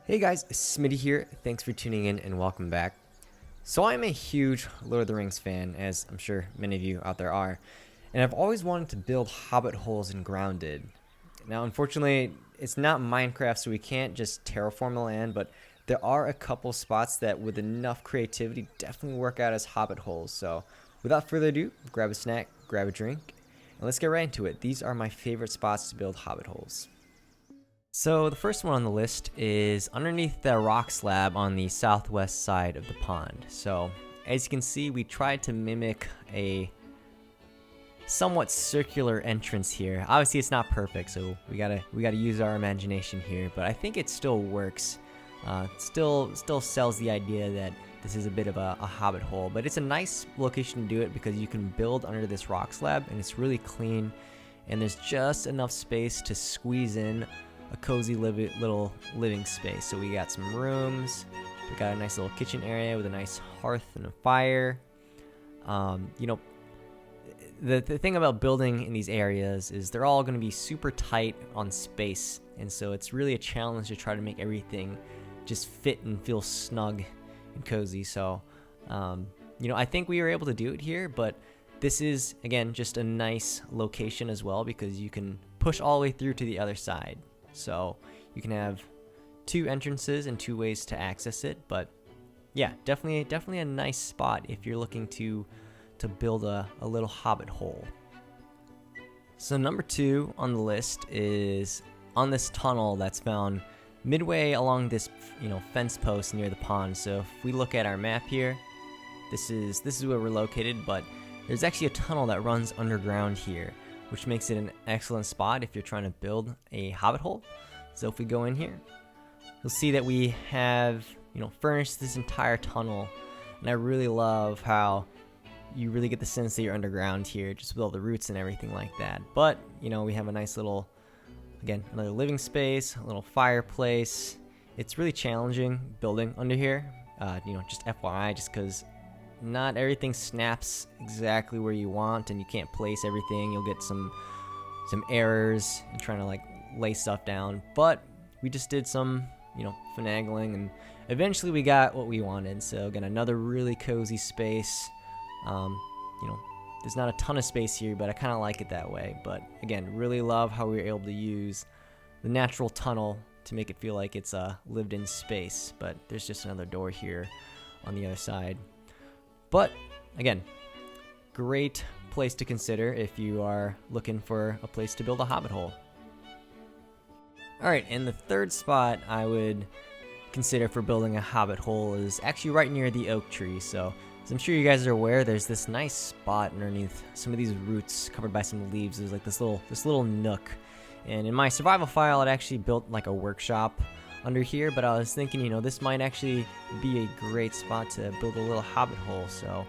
Hey guys, Smitty here. Thanks for tuning in and welcome back. So I'm a huge Lord of the Rings fan, as I'm sure many of you out there are, and I've always wanted to build Hobbit holes in Grounded. Now, unfortunately, it's not Minecraft, so we can't just terraform the land, but there are a couple spots that with enough creativity definitely work out as Hobbit holes. So without further ado, grab a snack, grab a drink, and let's get right into it. These are my favorite spots to build Hobbit holes. So the first one on the list is underneath the rock slab on the southwest side of the pond. So as you can see, we tried to mimic a somewhat circular entrance here. Obviously it's not perfect, so we gotta use our imagination here, but I think it still works. Still sells the idea that this is a bit of a hobbit hole, but it's a nice location to do it because you can build under this rock slab and it's really clean, and there's just enough space to squeeze in a cozy little living space. So we got some rooms, we got a nice little kitchen area with a nice hearth and a fire. The thing about building in these areas is they're all going to be super tight on space, and so it's really a challenge to try to make everything just fit and feel snug and cozy. So I think we were able to do it here, but this is again just a nice location as well because you can push all the way through to the other side. So you can have two entrances and two ways to access it, but yeah, definitely a nice spot if you're looking to build a little hobbit hole. So number 2 on the list is on this tunnel that's found midway along this fence post near the pond. So if we look at our map here, this is where we're located, but there's actually a tunnel that runs underground here, which makes it an excellent spot if you're trying to build a hobbit hole. So if we go in here, you'll see that we have, furnished this entire tunnel, and I really love how you really get the sense that you're underground here, just with all the roots and everything like that. But, we have a nice little, again, another living space, a little fireplace. It's really challenging building under here, just FYI, just because not everything snaps exactly where you want, and you can't place everything. You'll get some errors in trying to lay stuff down, but we just did some finagling, and eventually we got what we wanted. So again, another really cozy space. There's not a ton of space here, but I kind of like it that way. But again, really love how we were able to use the natural tunnel to make it feel like it's a lived-in space. But there's just another door here on the other side. But again, great place to consider if you are looking for a place to build a hobbit hole. Alright, and the third spot I would consider for building a hobbit hole is actually right near the oak tree. So as I'm sure you guys are aware, there's this nice spot underneath some of these roots covered by some leaves. There's this little nook. And in my survival file, it actually built a workshop under here, but I was thinking, this might actually be a great spot to build a little hobbit hole. So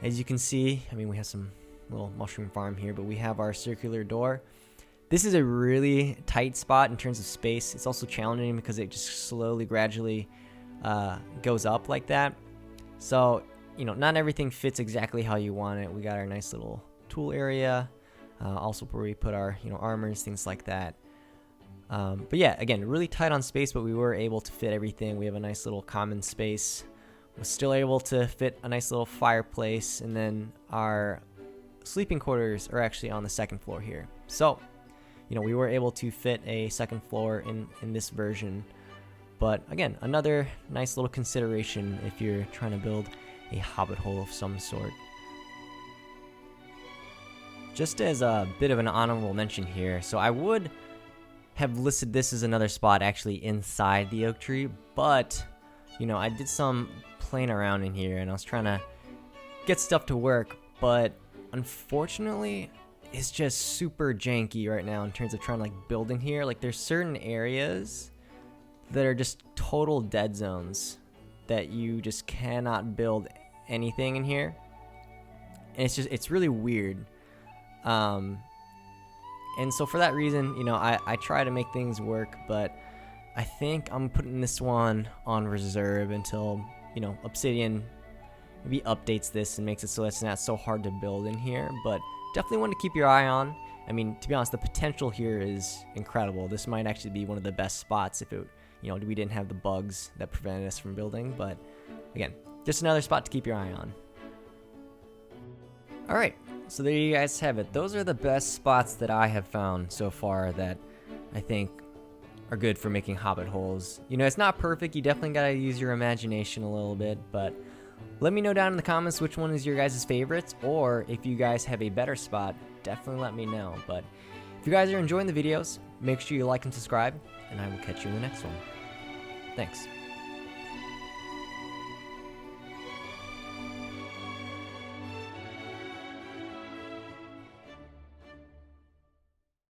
as you can see, we have some little mushroom farm here, but we have our circular door. This is a really tight spot in terms of space. It's also challenging because it just slowly, gradually goes up like that. So, not everything fits exactly how you want it. We got our nice little tool area, also where we put our, armors, things like that. But yeah, again, really tight on space, but we were able to fit everything. We have a nice little common space. We're still able to fit a nice little fireplace, and then our sleeping quarters are actually on the second floor here. So, we were able to fit a second floor in this version. But again, another nice little consideration if you're trying to build a hobbit hole of some sort. Just as a bit of an honorable mention here, so I would have listed this as another spot actually inside the oak tree, but I did some playing around in here and I was trying to get stuff to work, but unfortunately it's just super janky right now in terms of trying to build in here. There's certain areas that are just total dead zones that you just cannot build anything in here, and it's really weird. And so for that reason, I try to make things work, but I think I'm putting this one on reserve until, Obsidian maybe updates this and makes it so it's not so hard to build in here. But definitely one to keep your eye on. To be honest, the potential here is incredible. This might actually be one of the best spots if it you know, we didn't have the bugs that prevented us from building. But again, just another spot to keep your eye on. Alright, so there you guys have it. Those are the best spots that I have found so far that I think are good for making hobbit holes. You know, it's not perfect, you definitely gotta use your imagination a little bit, but let me know down in the comments which one is your guys' favorites, or if you guys have a better spot, definitely let me know. But if you guys are enjoying the videos, make sure you like and subscribe, and I will catch you in the next one. Thanks.